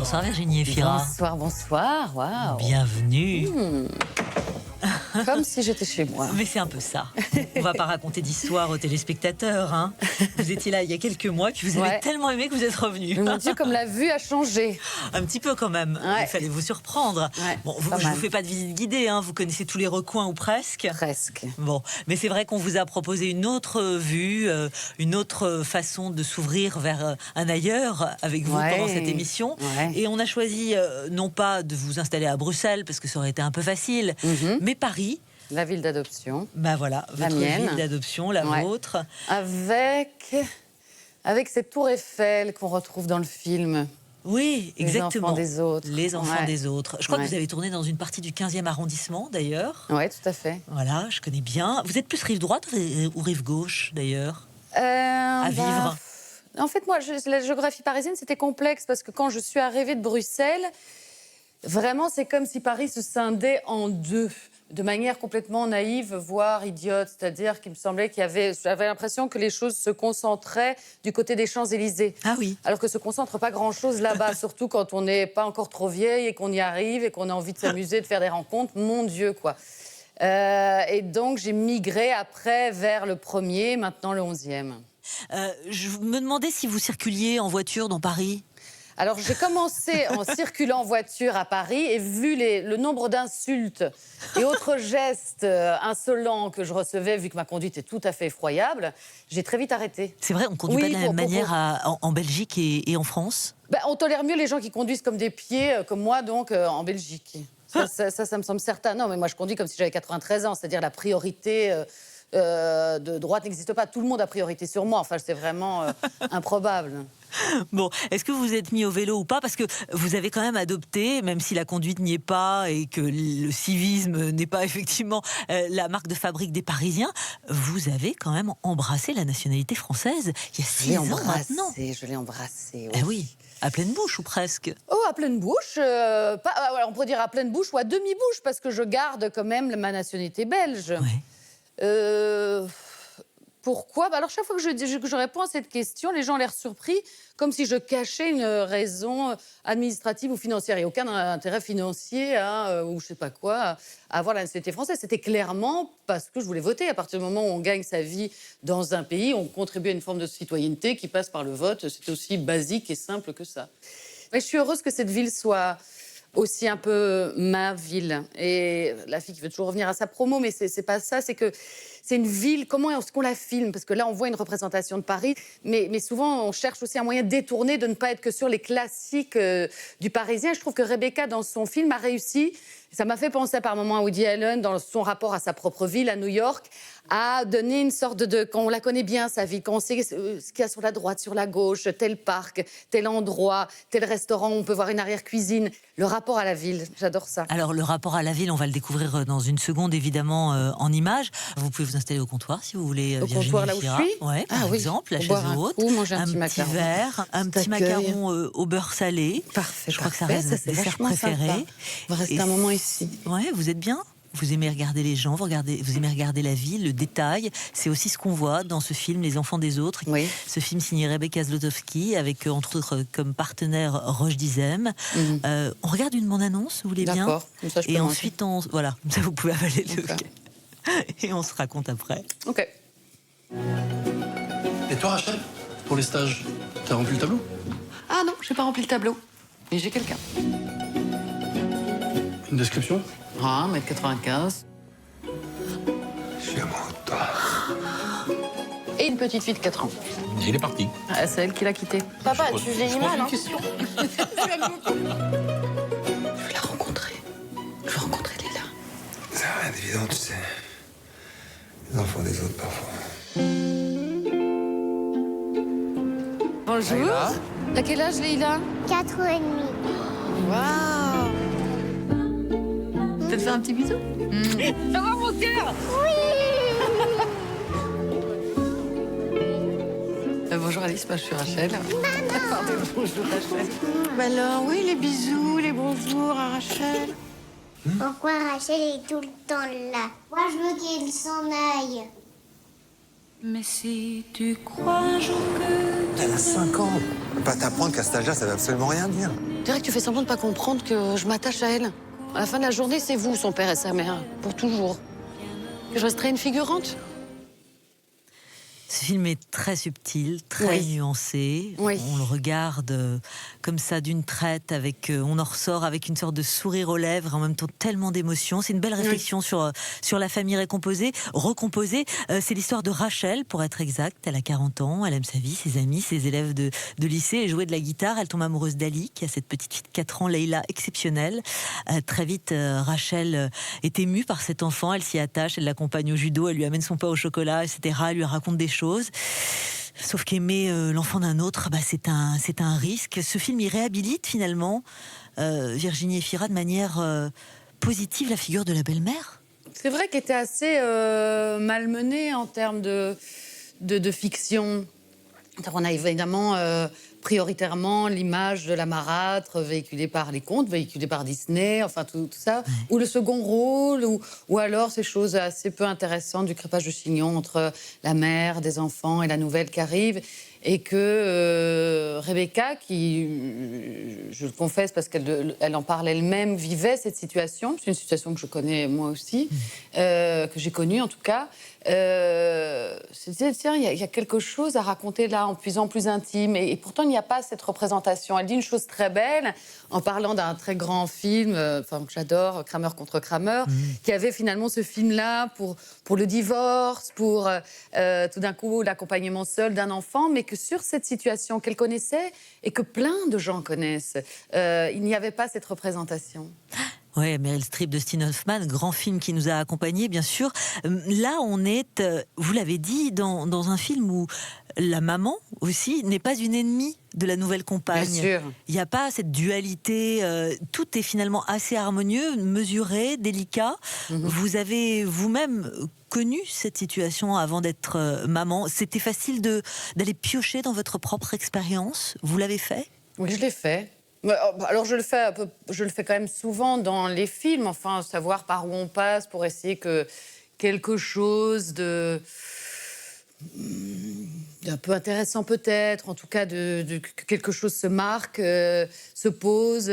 Bonsoir Virginie Efira. Bonsoir, bonsoir, waouh. Bienvenue. Comme si j'étais chez moi. Mais c'est un peu ça. On va pas raconter d'histoire aux téléspectateurs. Hein. Vous étiez là il y a quelques mois, puis vous avez tellement aimé que vous êtes revenu. Mon Dieu, comme la vue a changé. Un petit peu quand même. Il fallait vous surprendre. Bon, je ne vous fais pas de visite guidée, hein. Vous connaissez tous les recoins ou presque. Presque. Bon, mais c'est vrai qu'on vous a proposé une autre vue, une autre façon de s'ouvrir vers un ailleurs avec vous pendant cette émission. Et on a choisi non pas de vous installer à Bruxelles, parce que ça aurait été un peu facile, mais Paris. La ville d'adoption. Ben voilà, votre ville d'adoption, la vôtre. Avec cette tour Eiffel qu'on retrouve dans le film. Oui, exactement. Les enfants des autres. Les enfants des autres. Je crois que vous avez tourné dans une partie du 15e arrondissement, d'ailleurs. Oui, tout à fait. Voilà, je connais bien. Vous êtes plus rive droite ou rive gauche, d'ailleurs, à vivre? En fait, moi, la géographie parisienne, c'était complexe parce que quand je suis arrivée de Bruxelles, vraiment, c'est comme si Paris se scindait en deux, de manière complètement naïve, voire idiote. C'est-à-dire qu'il me semblait j'avais l'impression que les choses se concentraient du côté des Champs-Élysées. Ah oui. Alors que se concentre pas grand-chose là-bas, surtout quand on n'est pas encore trop vieille et qu'on y arrive et qu'on a envie de s'amuser, de faire des rencontres. Mon Dieu, quoi. Et donc, j'ai migré après vers le 1er, maintenant le 11e. Je me demandais si vous circuliez en voiture dans Paris. Alors, j'ai commencé en circulant en voiture à Paris et vu le nombre d'insultes et autres gestes insolents que je recevais, vu que ma conduite est tout à fait effroyable, j'ai très vite arrêté. C'est vrai, on ne conduit pas de la même manière en Belgique et en France? On tolère mieux les gens qui conduisent comme des pieds, comme moi, donc, en Belgique. Ça me semble certain. Non, mais moi, je conduis comme si j'avais 93 ans, c'est-à-dire la priorité de droite n'existe pas. Tout le monde a priorité sur moi. Enfin, c'est vraiment improbable. Bon, est-ce que vous êtes mis au vélo ou pas? Parce que vous avez quand même adopté, même si la conduite n'y est pas et que le civisme n'est pas effectivement la marque de fabrique des Parisiens, vous avez quand même embrassé la nationalité française il y a 6 ans maintenant. Je l'ai embrassé, oui. Eh oui, à pleine bouche ou presque? Oh, à pleine bouche. On pourrait dire à pleine bouche ou à demi-bouche, parce que je garde quand même ma nationalité belge. Ouais. Pourquoi? Alors, chaque fois que je réponds à cette question, les gens ont l'air surpris, comme si je cachais une raison administrative ou financière. Il n'y a aucun intérêt financier ou je sais pas quoi à avoir la nationalité française. C'était clairement parce que je voulais voter. À partir du moment où on gagne sa vie dans un pays, on contribue à une forme de citoyenneté qui passe par le vote. C'est aussi basique et simple que ça. Mais je suis heureuse que cette ville soit aussi un peu ma ville. Et la fille qui veut toujours revenir à sa promo, mais c'est pas ça, c'est que c'est une ville, comment est-ce qu'on la filme? Parce que là, on voit une représentation de Paris, mais souvent, on cherche aussi un moyen détourné de ne pas être que sur les classiques du Parisien. Je trouve que Rebecca, dans son film, a réussi. Ça m'a fait penser par moments à Woody Allen, dans son rapport à sa propre ville, à New York, à donner une sorte quand on la connaît bien, sa ville, quand on sait ce qu'il y a sur la droite, sur la gauche, tel parc, tel endroit, tel restaurant, on peut voir une arrière-cuisine. Le rapport à la ville, j'adore ça. Alors, le rapport à la ville, on va le découvrir dans une seconde, évidemment, en images. Vous pouvez vous installer au comptoir, si vous voulez, au Virginie comptoir, là où Efira. je suis Par exemple, la chaise haute, un petit verre, un petit macaron au beurre salé. Parfait, je crois que ça reste votre dessert préféré. On va rester un moment ici. Ouais, vous êtes bien? Vous aimez regarder les gens, vous aimez regarder la ville, le détail. C'est aussi ce qu'on voit dans ce film, Les Enfants des Autres. Oui. Ce film signé Rebecca Zlotowski, avec entre autres comme partenaire Roche Dizem. On regarde une bande-annonce, vous voulez bien? D'accord, comme ça je peux Et ensuite, voilà, comme ça vous pouvez avaler le... Et on se raconte après. Ok. Et toi, Rachel, pour les stages, t'as rempli le tableau? Ah non, j'ai pas rempli le tableau. Mais j'ai quelqu'un. Une description? 1m95. Je suis amoureux de toi. Et une petite fille de 4 ans. Et il est parti. Ah, c'est elle qui l'a quitté. Papa, tu vieillis mal, hein. Je veux la rencontrer. Je veux rencontrer Léla. C'est rien d'évident, tu sais. Les enfants des autres, parfois. Bonjour. T'as quel âge, Léla? 4 ans et demi. Waouh. Je peux te faire un petit bisou? Ça va, mon cœur? Bonjour Alice, moi je suis Rachel. Pardon, bonjour Rachel. Alors, oui, les bisous, les bonjours à Rachel. Pourquoi Rachel est tout le temps là? Moi, je veux qu'elle s'en aille. Mais si tu crois un jour que Elle a 5 ans. Pas t'apprendre qu'à cet âge-là, ça veut absolument rien dire. Je dirais que tu fais semblant de pas comprendre que je m'attache à elle. À la fin de la journée, c'est vous, son père et sa mère, pour toujours. Que je resterai une figurante. Ce film est très subtil, très nuancé. Oui. On le regarde comme ça d'une traite, on en ressort avec une sorte de sourire aux lèvres, en même temps tellement d'émotions. C'est une belle réflexion sur la famille recomposée. C'est l'histoire de Rachel, pour être exact. Elle a 40 ans, elle aime sa vie, ses amis, ses élèves de lycée. Elle jouait de la guitare, elle tombe amoureuse d'Ali, qui a cette petite fille de 4 ans, Leïla, exceptionnelle. Très vite, Rachel est émue par cet enfant, elle s'y attache, elle l'accompagne au judo, elle lui amène son pain au chocolat, etc. Elle lui raconte des choses. Sauf qu'aimer l'enfant d'un autre, c'est un risque. Ce film, il réhabilite finalement Virginie Efira de manière positive la figure de la belle-mère. C'est vrai qu'elle était assez malmenée en termes de fiction. On a évidemment prioritairement l'image de la marâtre véhiculée par les contes, véhiculée par Disney, enfin tout ça, ou le second rôle, ou alors ces choses assez peu intéressantes du crépage de chignon entre la mère, des enfants et la nouvelle qui arrive, et que Rebecca, qui, je le confesse parce qu'elle en parle elle-même, vivait cette situation, c'est une situation que je connais moi aussi, que j'ai connue en tout cas, tiens, il y a quelque chose à raconter là, en plus intime, et pourtant il n'y a pas cette représentation. Elle dit une chose très belle, en parlant d'un très grand film, que j'adore, Kramer contre Kramer, qui avait finalement ce film-là pour le divorce, pour tout d'un coup l'accompagnement seul d'un enfant, mais que sur cette situation qu'elle connaissait et que plein de gens connaissent, il n'y avait pas cette représentation. Oui, Meryl Streep, Dustin Hoffman, grand film qui nous a accompagnés, bien sûr. Là, on est, vous l'avez dit, dans un film où la maman aussi n'est pas une ennemie de la nouvelle compagne. Bien sûr. Il n'y a pas cette dualité. Tout est finalement assez harmonieux, mesuré, délicat. Vous avez vous-même connu cette situation avant d'être maman. C'était facile d'aller piocher dans votre propre expérience. Vous l'avez fait ? Oui, je l'ai fait. Alors je le fais quand même souvent dans les films, enfin savoir par où on passe pour essayer que quelque chose d'un peu intéressant peut-être, en tout cas que quelque chose se marque, se pose,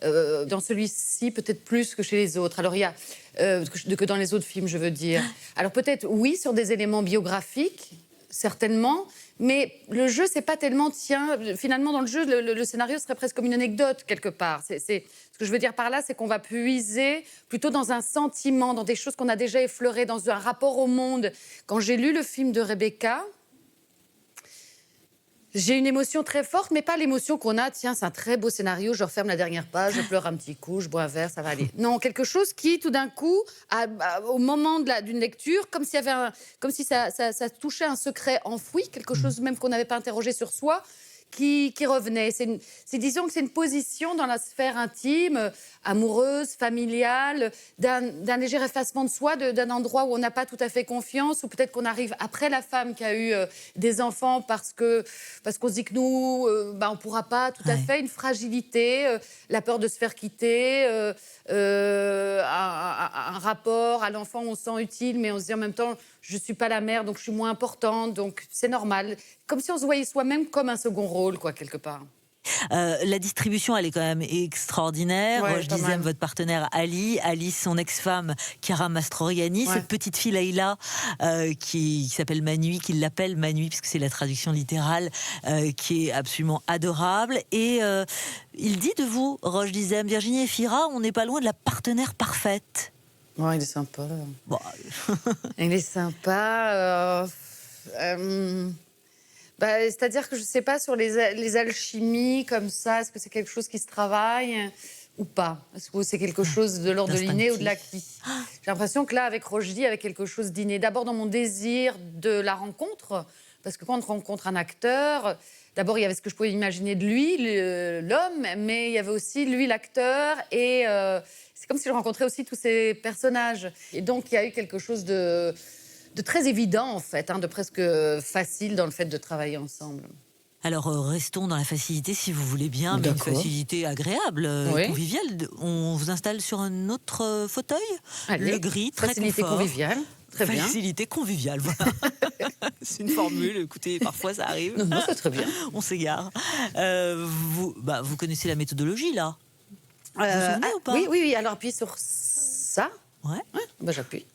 dans celui-ci peut-être plus que chez les autres. Alors il y a que dans les autres films, je veux dire. Alors peut-être oui sur des éléments biographiques, certainement. Mais le jeu, c'est pas tellement... finalement, dans le jeu, le scénario serait presque comme une anecdote, quelque part. Ce que je veux dire par là, c'est qu'on va puiser plutôt dans un sentiment, dans des choses qu'on a déjà effleurées, dans un rapport au monde. Quand j'ai lu le film de Rebecca, j'ai une émotion très forte, mais pas l'émotion qu'on a, tiens, c'est un très beau scénario, je referme la dernière page, je pleure un petit coup, je bois un verre, ça va aller. Non, quelque chose qui, tout d'un coup, au moment d'une lecture, comme si ça touchait un secret enfoui, quelque chose même qu'on n'avait pas interrogé sur soi, qui revenait. Disons que c'est une position dans la sphère intime, amoureuse, familiale, d'un léger effacement de soi, d'un endroit où on n'a pas tout à fait confiance, ou peut-être qu'on arrive après la femme qui a eu des enfants parce qu'on se dit que nous, on ne pourra pas tout à fait, une fragilité, la peur de se faire quitter, un rapport à l'enfant où on se sent utile, mais on se dit en même temps, je ne suis pas la mère, donc je suis moins importante, donc c'est normal. Comme si on se voyait soi-même comme un second rôle, quoi, quelque part. La distribution, elle est quand même extraordinaire. Ouais, je disais, votre partenaire Ali, son ex-femme Chiara Mastroianni, cette petite fille Leïla qui s'appelle Manui, qui l'appelle Manui puisque c'est la traduction littérale, qui est absolument adorable. Et il dit de vous, Roche Dizem, Virginie Efira, on n'est pas loin de la partenaire parfaite. Ouais, il est sympa. Bon. Il est sympa. C'est-à-dire que je ne sais pas sur les alchimies comme ça, est-ce que c'est quelque chose qui se travaille ou pas? Est-ce que c'est quelque chose de l'ordre de l'inné ou de l'acquis? J'ai l'impression que là, avec Rochdy, avec quelque chose d'inné. D'abord dans mon désir de la rencontre, parce que quand on rencontre un acteur, d'abord il y avait ce que je pouvais imaginer de lui, l'homme, mais il y avait aussi lui, l'acteur, et c'est comme si je rencontrais aussi tous ces personnages. Et donc il y a eu quelque chose de très évident, en fait, de presque facile dans le fait de travailler ensemble. Alors, restons dans la facilité, si vous voulez bien, mais une facilité agréable, conviviale. On vous installe sur un autre fauteuil. Allez, le gris, très facilité confort. conviviale. très bien. Facilité conviviale, voilà. C'est une formule, écoutez, parfois ça arrive. Non, c'est très bien. On s'égare. Vous connaissez la méthodologie, là? Vous vous souvenez ou pas? Oui, alors appuie sur ça. Ouais. J'appuie.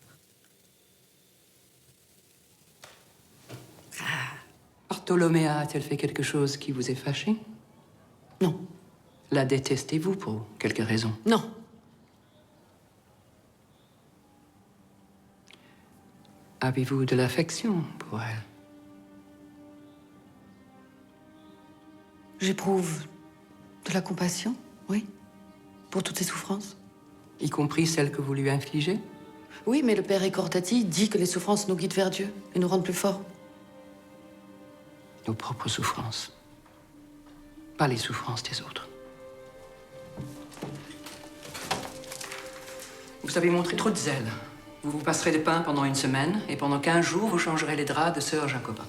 Bartholoméa a-t-elle fait quelque chose qui vous ait fâché? Non, La détestez-vous pour quelque raison? non. Avez-vous de l'affection pour elle? J'éprouve de la compassion, oui, pour toutes ses souffrances. Y compris celle que vous lui infligez? Oui, mais le père Ricordati dit que les souffrances nous guident vers Dieu et nous rendent plus forts. Nos propres souffrances. Pas les souffrances des autres. Vous avez montré trop de zèle. Vous vous passerez de pain pendant une semaine, et pendant 15 jours, vous changerez les draps de sœur Jacobin.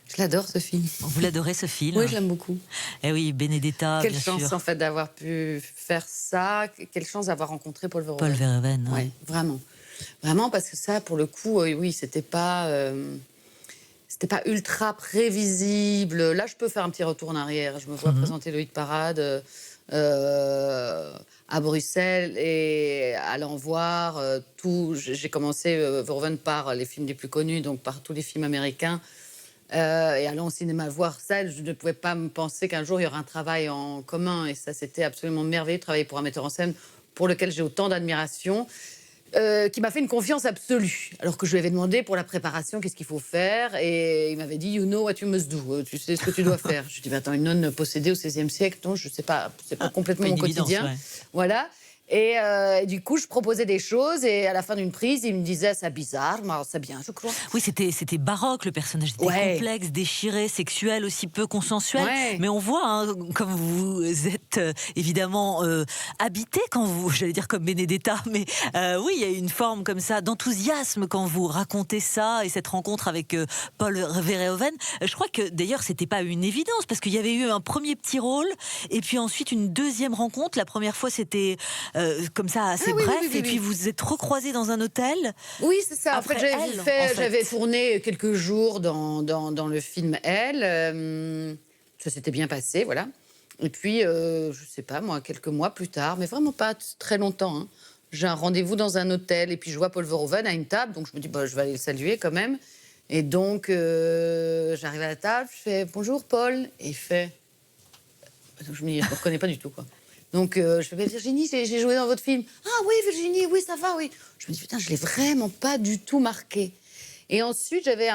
Je l'adore, ce film. Vous l'adorez, ce film? Oui, je l'aime beaucoup. Eh oui, Benedetta, Quelle bien chance, sûr. en fait, d'avoir pu faire ça. Quelle chance d'avoir rencontré Paul Verhoeven. Paul Verhoeven. hein. Oui, vraiment. Vraiment, parce que ça, pour le coup, oui, c'était pas ultra prévisible. Là, je peux faire un petit retour en arrière. Je me vois présenter le hit parade à Bruxelles et allant voir tout. J'ai commencé Verhoeven par les films les plus connus, donc par tous les films américains. Et allant au cinéma voir ça, je ne pouvais pas me penser qu'un jour il y aurait un travail en commun. Et ça, c'était absolument merveilleux de travailler pour un metteur en scène pour lequel j'ai autant d'admiration. Qui m'a fait une confiance absolue. Alors que je lui avais demandé pour la préparation qu'est-ce qu'il faut faire. Et il m'avait dit, you know what you must do. Tu sais ce que tu dois faire. Je lui ai dit, mais attends, une nonne possédée au XVIe siècle, non, je ne sais pas, c'est pas complètement Pas mon une évidence, quotidien. ouais. Voilà. Et du coup, je proposais des choses. Et à la fin d'une prise, il me disait, c'est bizarre, mais alors, c'est bien, je crois. Oui, c'était baroque, le personnage était Ouais. complexe, déchiré, sexuel, aussi peu consensuel. Ouais. Mais on voit, hein, comme vous êtes évidemment habité, quand vous, j'allais dire comme Benedetta, mais oui, il y a une forme comme ça d'enthousiasme quand vous racontez ça et cette rencontre avec Paul Verhoeven. Je crois que d'ailleurs, c'était pas une évidence parce qu'il y avait eu un premier petit rôle et puis ensuite une deuxième rencontre. La première fois, c'était comme ça assez oui, bref oui, oui, et puis oui. vous vous êtes recroisés dans un hôtel. Oui, c'est ça. Après En fait, Elle, en fait. j'avais tourné quelques jours dans le film Elle. Ça s'était bien passé, voilà. Et puis, je sais pas, moi, quelques mois plus tard, mais vraiment pas très longtemps, hein, j'ai un rendez-vous dans un hôtel et puis je vois Paul Verhoeven à une table, donc je me dis, bah, je vais aller le saluer quand même. Et donc, j'arrive à la table, je fais « Bonjour, Paul ». Et il fait... Donc, je me dis, je ne me reconnais pas du tout, quoi. Donc, je fais « Virginie, j'ai joué dans votre film ». « Ah oui, Virginie, oui, ça va, oui ». Je me dis, putain, je l'ai vraiment pas du tout marqué. Et ensuite, j'avais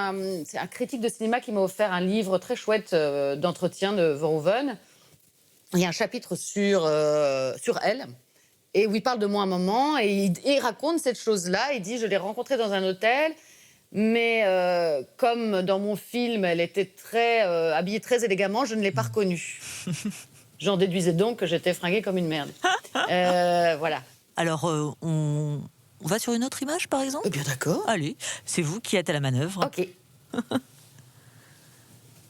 c'est un critique de cinéma qui m'a offert un livre très chouette d'entretien de Verhoeven. Il y a un chapitre sur elle, et où il parle de moi un moment, et il raconte cette chose-là. Il dit, je l'ai rencontrée dans un hôtel, mais comme dans mon film, elle était habillée très élégamment, je ne l'ai pas reconnue. J'en déduisais donc que j'étais fringuée comme une merde. Voilà. Alors, on va sur une autre image, par exemple? Eh bien, d'accord. Allez, c'est vous qui êtes à la manœuvre. Ok.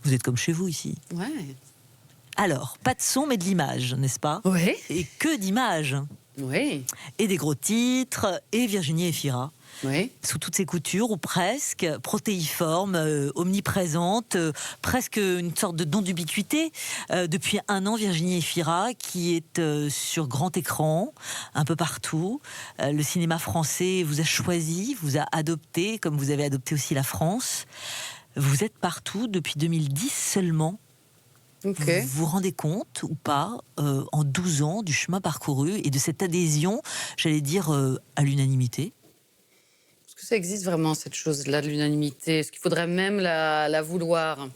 Vous êtes comme chez vous ici. Ouais. Alors, pas de son, mais de l'image, n'est-ce pas? Ouais. Et que d'images. Oui. Et des gros titres, et Virginie Efira. Oui. Sous toutes ses coutures, ou presque, protéiforme, omniprésente, presque une sorte de don d'ubiquité. Depuis un an, Virginie Efira, qui est sur grand écran, un peu partout. Le cinéma français vous a choisi, vous a adopté, comme vous avez adopté aussi la France. Vous êtes partout depuis 2010 seulement. Ok. Vous vous rendez compte ou pas, en 12 ans, du chemin parcouru et de cette adhésion, j'allais dire, à l'unanimité? Est-ce que ça existe vraiment, cette chose-là de l'unanimité? Est-ce qu'il faudrait même la vouloir?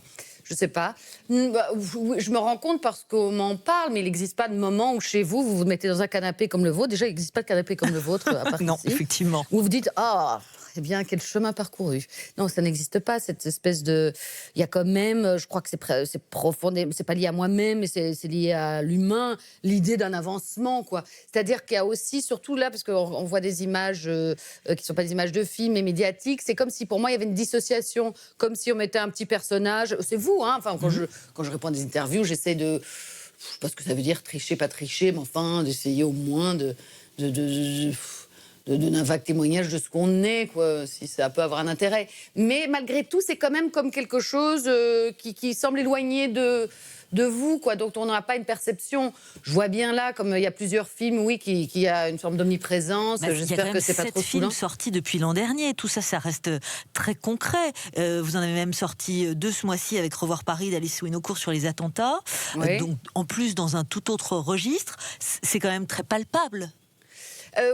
Je ne sais pas. Je me rends compte parce qu'on m'en parle, mais il n'existe pas de moment où chez vous, vous vous mettez dans un canapé comme le vôtre. Déjà, il n'existe pas de canapé comme le vôtre, à part Non, ici. effectivement. Où vous dites, ah, eh bien, quel chemin parcouru. Non, ça n'existe pas, cette espèce de... Il y a quand même, je crois que c'est profond, c'est pas lié à moi-même, mais c'est lié à l'humain, l'idée d'un avancement, quoi. C'est-à-dire qu'il y a aussi, surtout là, parce qu'on voit des images qui ne sont pas des images de films, mais médiatiques, c'est comme si, pour moi, il y avait une dissociation, comme si on mettait un petit personnage... C'est vous, hein, enfin, quand je réponds à des interviews, j'essaie de... Je sais pas ce que ça veut dire, tricher, pas tricher, mais enfin, d'essayer au moins de d'un vague témoignage de ce qu'on est, quoi, si ça peut avoir un intérêt. Mais malgré tout, c'est quand même comme quelque chose qui semble éloigné de vous, quoi. Donc on n'a pas une perception. Je vois bien là, comme il y a plusieurs films, oui, qui a une forme d'omniprésence. J'espère que c'est pas trop Il y a quand même 7 films sortis depuis l'an dernier. Tout ça, ça reste très concret. Vous en avez même sorti 2 ce mois-ci avec Revoir Paris d'Alice Winocourt sur les attentats. Oui. Donc en plus dans un tout autre registre, c'est quand même très palpable.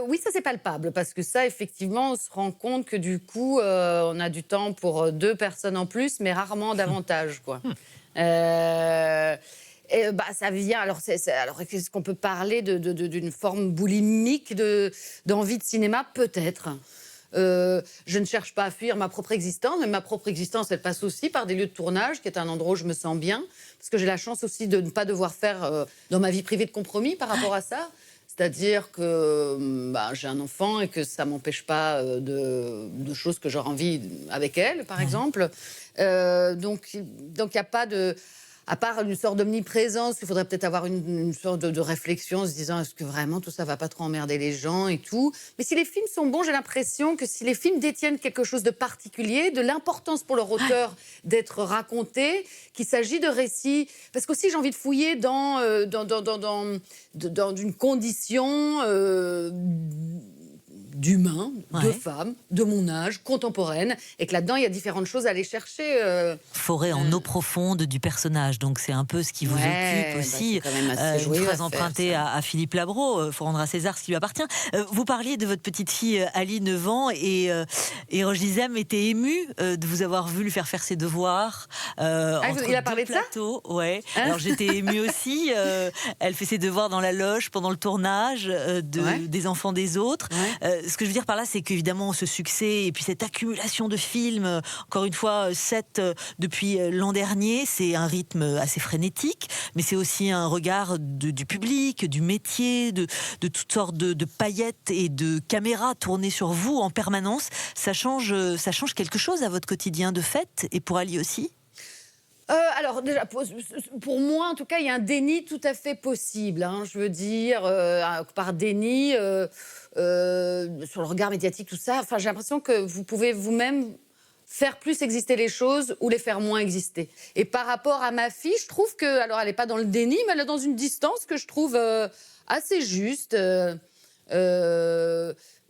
Oui, ça c'est palpable, parce que ça, effectivement, on se rend compte que du coup, on a du temps pour 2 personnes en plus, mais rarement davantage, quoi. Ça vient. Alors, est-ce qu'on peut parler d'une forme boulimique d'envie de cinéma? Peut-être. Je ne cherche pas à fuir ma propre existence, mais ma propre existence, elle passe aussi par des lieux de tournage, qui est un endroit où je me sens bien, parce que j'ai la chance aussi de ne pas devoir faire dans ma vie privée de compromis par rapport à ça. C'est-à-dire que j'ai un enfant et que ça ne m'empêche pas de choses que j'aurais envie avec elle, par exemple. Donc, il n'y a pas de... À part une sorte d'omniprésence, il faudrait peut-être avoir une sorte de réflexion en se disant est-ce que vraiment tout ça ne va pas trop emmerder les gens et tout. Mais si les films sont bons, j'ai l'impression que si les films détiennent quelque chose de particulier, de l'importance pour leur auteur d'être raconté, qu'il s'agit de récits... Parce qu'aussi, j'ai envie de fouiller dans une condition... d'humains, de femmes, de mon âge, contemporaines, et que là-dedans, il y a différentes choses à aller chercher. Forêt en eau profonde du personnage, donc c'est un peu ce qui vous occupe aussi. C'est quand même assez Une joyeux phrase à empruntée faire, à Philippe Labro, faut rendre à César ce qui lui appartient. Vous parliez de votre petite fille Ali, 9 ans, et Roche Dizem était ému de vous avoir vu lui faire ses devoirs. Il a parlé de ça ? Ouais. Alors j'étais émue aussi. Elle fait ses devoirs dans la loge pendant le tournage des enfants des autres. Ouais. Ce que je veux dire par là, c'est qu'évidemment, ce succès et puis cette accumulation de films, encore une fois, 7 depuis l'an dernier, c'est un rythme assez frénétique, mais c'est aussi un regard du public, du métier, de toutes sortes de paillettes et de caméras tournées sur vous en permanence. Ça change quelque chose à votre quotidien de fête, et pour Ali aussi ? Alors déjà, pour moi, en tout cas, il y a un déni tout à fait possible. Je veux dire, par déni, sur le regard médiatique, tout ça. Enfin, j'ai l'impression que vous pouvez vous-même faire plus exister les choses ou les faire moins exister. Et par rapport à ma fille, je trouve que, alors elle n'est pas dans le déni, mais elle est dans une distance que je trouve assez juste.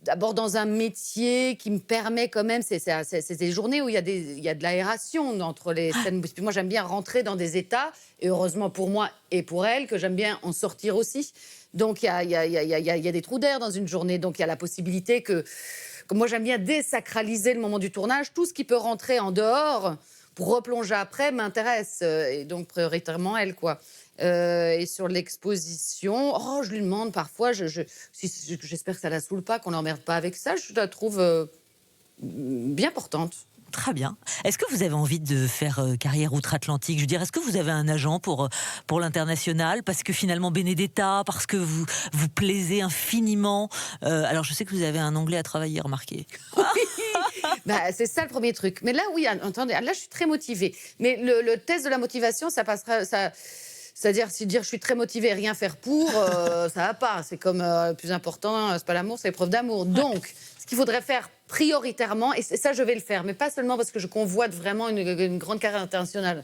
D'abord dans un métier qui me permet quand même, c'est des journées où il y a de l'aération entre les scènes. Puis moi, j'aime bien rentrer dans des états, et heureusement pour moi et pour elle, que j'aime bien en sortir aussi. Donc, il y a des trous d'air dans une journée. Donc, il y a la possibilité que moi, j'aime bien désacraliser le moment du tournage. Tout ce qui peut rentrer en dehors pour replonger après m'intéresse. Et donc, prioritairement, elle, quoi. Et sur l'exposition, je lui demande parfois, j'espère que ça la saoule pas, qu'on l'emmerde pas avec ça, je la trouve bien portante. Très bien. Est-ce que vous avez envie de faire carrière outre-Atlantique ? Je veux dire, est-ce que vous avez un agent pour l'international ? Parce que finalement, Benedetta, parce que vous plaisez infiniment. Alors, je sais que vous avez un anglais à travailler, remarquez. Oui. C'est ça le premier truc. Mais là, oui, attendez, là, je suis très motivée. Mais le test de la motivation, ça passera... C'est-à-dire, si dire je suis très motivée et rien faire pour, ça va pas. C'est comme le plus important, c'est pas l'amour, c'est l'épreuve d'amour. Donc, ce qu'il faudrait faire prioritairement, et ça je vais le faire, mais pas seulement parce que je convoite vraiment une grande carrière internationale,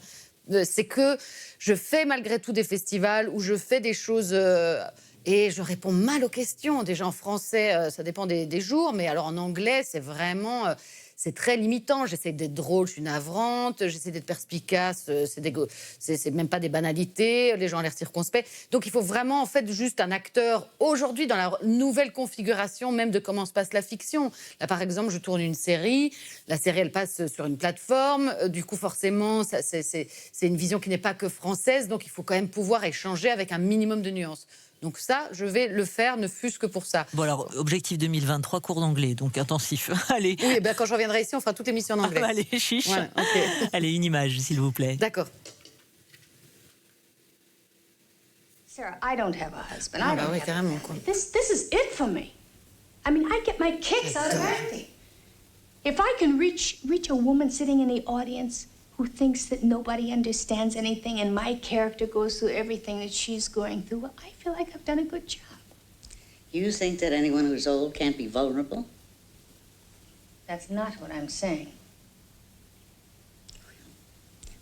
c'est que je fais malgré tout des festivals où je fais des choses... et je réponds mal aux questions. Déjà en français, ça dépend des jours, mais alors en anglais, c'est vraiment... c'est très limitant. J'essaie d'être drôle, je suis navrante, j'essaie d'être perspicace, c'est même pas des banalités, les gens ont l'air circonspects. Donc il faut vraiment, en fait, juste un acteur, aujourd'hui, dans la nouvelle configuration même de comment se passe la fiction. Là, par exemple, je tourne une série, la série, elle passe sur une plateforme, du coup, forcément, c'est une vision qui n'est pas que française, donc il faut quand même pouvoir échanger avec un minimum de nuances. Donc ça, je vais le faire, ne fût-ce que pour ça. Bon alors, objectif 2023, cours d'anglais, donc intensif. Allez. Oui, quand je reviendrai ici, on fera toutes les missions en anglais. Allez, chiche. Ouais, okay. Allez, une image, s'il vous plaît. D'accord. Sarah, I don't have a husband. Ah, I don't oui, have carrément, a quoi. family. This is it for me. I mean, I get my kicks out of acting. If I can reach a woman sitting in the audience who thinks that nobody understands anything and my character goes through everything that she's going through, I feel like I've done a good job. You think that anyone who's old can't be vulnerable? That's not what I'm saying.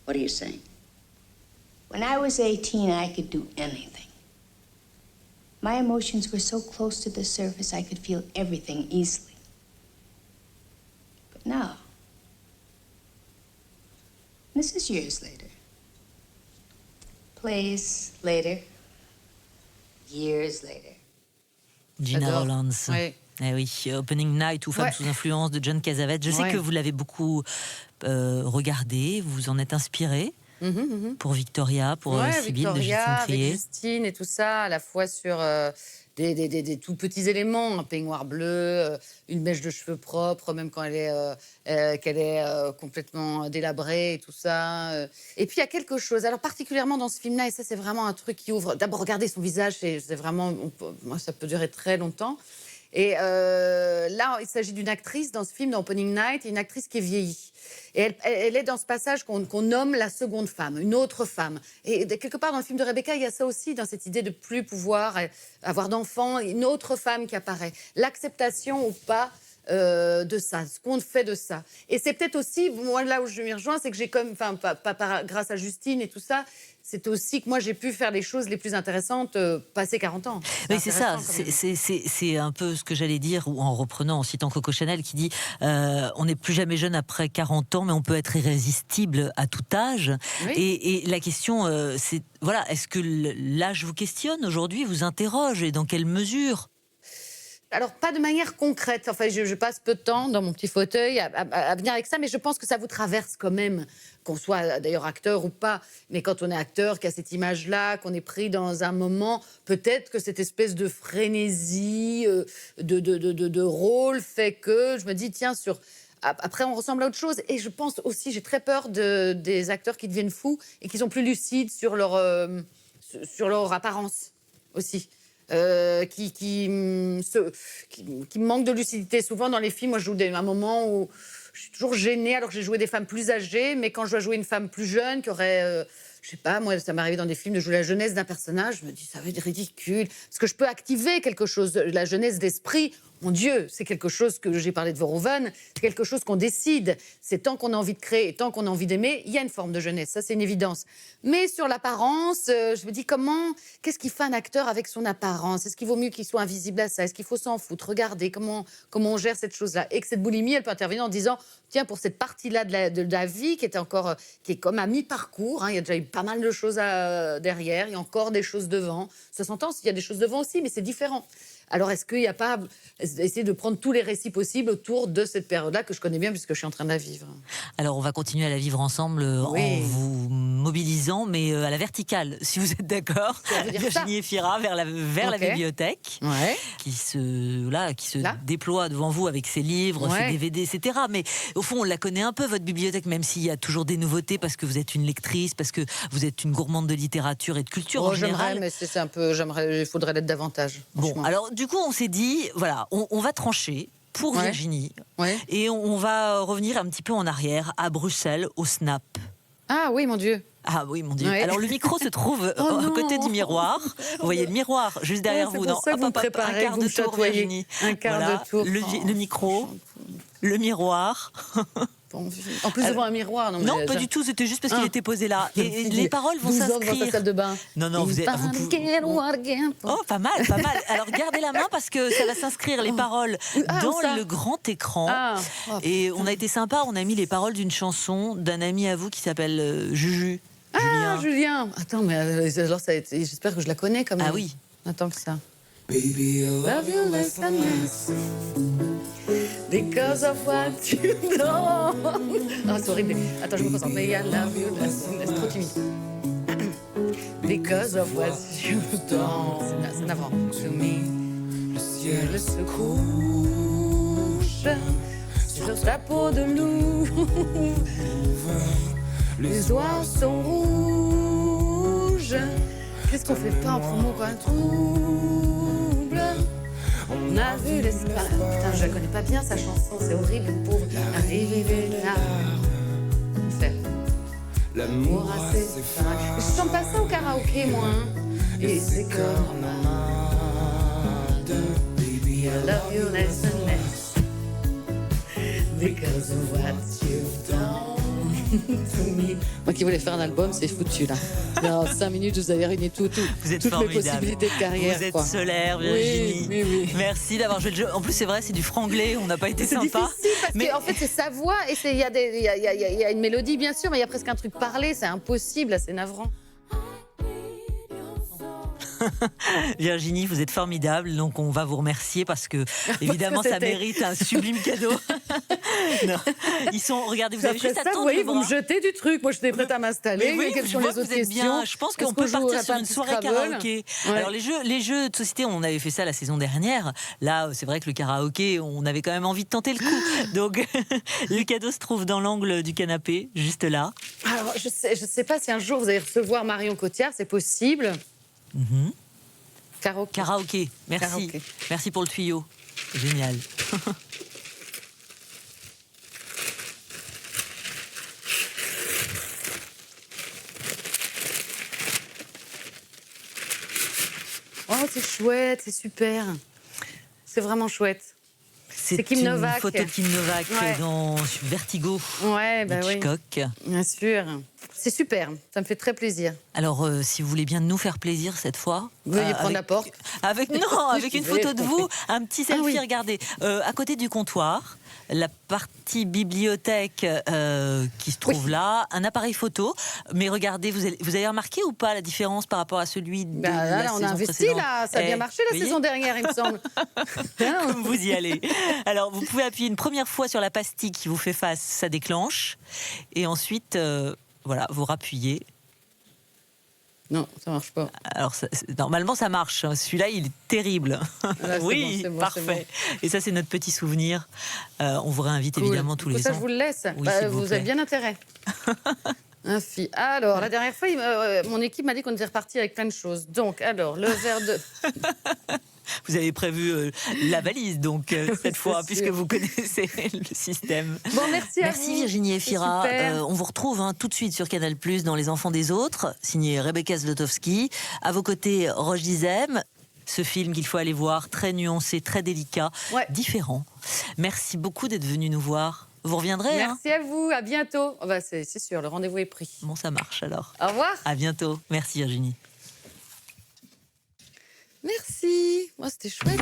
What are you saying? When I was 18, I could do anything. My emotions were so close to the surface, I could feel everything easily. But now, this is years later. Place later. Years later. Gina J'adore. Rollands. Oui. Eh oui, Opening Night ou Femme Ouais. sous influence de John Cassavetes. Je sais Ouais. que vous l'avez beaucoup regardé, vous en êtes inspiré pour Victoria, pour Ouais, Sibylle de Victoria, Justine avec Trier. Justine et tout ça, à la fois sur des tout petits éléments, un peignoir bleu, une mèche de cheveux propre, même quand qu'elle est complètement délabrée et tout ça. Et puis il y a quelque chose, alors particulièrement dans ce film-là, et ça c'est vraiment un truc qui ouvre. D'abord, regardez son visage, c'est vraiment, moi ça peut durer très longtemps. Et là, il s'agit d'une actrice dans ce film, dans Opening Night, une actrice qui est vieillie. Et elle est dans ce passage qu'on nomme la seconde femme, une autre femme. Et quelque part dans le film de Rebecca, il y a ça aussi, dans cette idée de plus pouvoir avoir d'enfants, une autre femme qui apparaît. L'acceptation ou pas de ça, ce qu'on fait de ça. Et c'est peut-être aussi, moi là où je m'y rejoins, c'est que j'ai comme, enfin, grâce à Justine et tout ça, c'est aussi que moi j'ai pu faire les choses les plus intéressantes passé 40 ans. Oui, c'est ça. intéressant, quand même. C'est un peu ce que j'allais dire, ou en reprenant, en citant Coco Chanel, qui dit on n'est plus jamais jeune après 40 ans, mais on peut être irrésistible à tout âge. Oui. Et la question, c'est voilà, est-ce que l'âge vous questionne aujourd'hui, vous interroge, et dans quelle mesure? Alors, pas de manière concrète. Enfin, je passe peu de temps dans mon petit fauteuil à venir avec ça, mais je pense que ça vous traverse quand même, qu'on soit d'ailleurs acteur ou pas. Mais quand on est acteur, qu'il y a cette image-là, qu'on est pris dans un moment, peut-être que cette espèce de frénésie, de rôle fait que je me dis, tiens, après, on ressemble à autre chose. Et je pense aussi, j'ai très peur des acteurs qui deviennent fous et qui sont plus lucides sur leur apparence aussi. Qui manquent de lucidité. Souvent, dans les films, moi, je joue un moment où je suis toujours gênée, alors que j'ai joué des femmes plus âgées, mais quand je dois jouer une femme plus jeune, qui aurait... je sais pas, moi, ça m'est arrivé dans des films de jouer la jeunesse d'un personnage, je me dis, ça va être ridicule. Parce que je peux activer quelque chose, la jeunesse d'esprit. Mon Dieu, c'est quelque chose que j'ai parlé de Verhoeven, c'est quelque chose qu'on décide. C'est tant qu'on a envie de créer et tant qu'on a envie d'aimer, il y a une forme de jeunesse, ça c'est une évidence. Mais sur l'apparence, je me dis qu'est-ce qu'il fait un acteur avec son apparence? Est-ce qu'il vaut mieux qu'il soit invisible à ça? Est-ce qu'il faut s'en foutre? Regardez comment on gère cette chose-là. Et que cette boulimie, elle peut intervenir en disant, tiens, pour cette partie-là de la vie qui est comme à mi-parcours, il y a déjà eu pas mal de choses derrière, il y a encore des choses devant. Ça s'entend, il y a des choses devant aussi, mais c'est différent. Alors, est-ce qu'il n'y a pas essayer de prendre tous les récits possibles autour de cette période-là que je connais bien puisque je suis en train de la vivre? Alors, on va continuer à la vivre ensemble Oui. en vous mobilisant, mais à la verticale, si vous êtes d'accord. Ça veut dire ça. Virginie Efira vers la Ok. bibliothèque, Ouais. qui se Là. déploie devant vous avec ses livres, Ouais. ses DVD, etc. Mais au fond, on la connaît un peu, votre bibliothèque, même s'il y a toujours des nouveautés, parce que vous êtes une lectrice, parce que vous êtes une gourmande de littérature et de culture en J'aimerais, général. mais c'est un peu... il faudrait l'être davantage. Bon, franchement. alors du coup, on s'est dit, voilà, on va trancher pour Ouais. Virginie, Ouais. et on va revenir un petit peu en arrière, à Bruxelles, au Snap. Ah oui, mon Dieu. Ah oui, mon Dieu. Ouais. Alors le micro se trouve Oh à non. côté du miroir. Vous voyez le miroir juste derrière Ouais, c'est vous. pour Non, ça que vous me un préparez, quart vous de me tour, chatoyez. Virginie. Un quart de tour. Le micro, le miroir. En plus devant un miroir. Non, mais pas du tout. C'était juste parce qu'il Ah. était posé là. Je me Et suis dit, les paroles vont 12 ans devant ta s'inscrire. salle de bain. Non, non, vous Oh, pas mal, pas mal. Alors gardez la main parce que ça va s'inscrire les paroles dans ça. le grand écran. Ah. Oh, Et on a été sympa, on a mis les paroles d'une chanson d'un ami à vous qui s'appelle Juju. Ah, Julien. Julien. Attends, mais alors ça a été... j'espère que je la connais quand même. Ah oui. Attends que ça. Baby, I Love you less than this because of what you know. Ah, c'est horrible. Attends, je me concentre. Mais I love you less than this. Trop timide. Because of what you done. C'est navrant. To me, le ciel se couche sur ta peau de loup. Les oies sont rouges. Qu'est-ce qu'on fait pas en promo quand un trouble? On a vu les... Putain, je la connais pas bien sa chanson, c'est horrible, pauvre. Arrivé là. C'est l'amour à ses fins. Je chante pas ça au karaoké, moi. Et c'est comme Baby, I love you less and less because of what you've done to me. Moi qui voulais faire un album, c'est foutu là. En 5 minutes, vous avez réuni Vous êtes toutes mes formidable. possibilités de carrière. Vous êtes quoi. solaire, Oui, Virginie. oui. Merci d'avoir joué le jeu. En plus, c'est vrai, c'est du franglais. On n'a pas été C'est sympa. difficile parce Mais- qu'en fait, c'est sa voix et il y a une mélodie, bien sûr, mais il y a presque un truc parlé. C'est impossible, là, c'est navrant. Virginie, vous êtes formidable, donc on va vous remercier parce que évidemment ça c'était- mérite un sublime cadeau. Non. Ils sont, regardez, vous avez Après juste à ça, vous tendre voyez, le vous me bras. jetez du truc. Moi, j'étais prête à m'installer. Mais oui, Quelles je sont vois les que autres vous êtes questions? bien. Je pense qu'on Est-ce peut je jouerai partir sur pas un une petit soirée Scrabble karaoké. Ouais. Alors les jeux de société, on avait fait ça la saison dernière. Là, c'est vrai que le karaoké, on avait quand même envie de tenter le coup. Donc le cadeau se trouve dans l'angle du canapé, juste là. Alors, je sais pas si un jour vous allez recevoir Marion Cotillard, c'est possible. Karaoké. Karaoké. Merci. Karaoké. Merci pour le tuyau. Génial. Oh, c'est chouette, c'est super. C'est vraiment chouette. C'est Kim une Novak. photo de Kim Novak Ouais. dans Vertigo Ouais, bah oui. Hitchcock. Bien sûr. C'est super. Ça me fait très plaisir. Alors, si vous voulez bien nous faire plaisir cette fois, Vous veuillez prendre avec- la porte. Avec non, avec une Vous avez photo de compris. vous, un petit selfie. oui. Regardez, à côté du comptoir, la partie bibliothèque qui se trouve là, un appareil photo. Mais regardez, vous avez remarqué ou pas la différence par rapport à celui de Bah, la là, on saison a investi, précédente là. Ça a bien marché la vous saison voyez dernière, il me semble. Hein Comme vous y allez. Alors, vous pouvez appuyer une première fois sur la pastille qui vous fait face, ça déclenche. Et ensuite, voilà, vous rappuyez. Non, ça marche pas. Alors, normalement, ça marche. Celui-là, il est terrible. Là, c'est oui, bon, c'est bon, parfait. Et ça, c'est notre petit souvenir. On vous réinvite Cool. évidemment tous Du coup, les ça, ans. je vous le laisse. Oui, Bah, s'il vous vous plaît. avez bien intérêt. Alors, la dernière fois, mon équipe m'a dit qu'on était reparti avec plein de choses. Donc, alors, le verre de... Vous avez prévu la valise, donc, cette fois, c'est puisque sûr. vous connaissez le système. Bon, merci à Merci vous. Virginie C'est Efira. super. On vous retrouve tout de suite sur Canal+, dans Les Enfants des Autres, signé Rebecca Zlotowski. À vos côtés, Roche Dizem. Ce film qu'il faut aller voir, très nuancé, très délicat, Ouais. différent. Merci beaucoup d'être venu nous voir. Vous reviendrez, hein? Merci à vous. À bientôt. Oh, bah, c'est sûr, le rendez-vous est pris. Bon, ça marche alors. Au revoir. À bientôt. Merci Virginie. Merci. Moi, c'était chouette.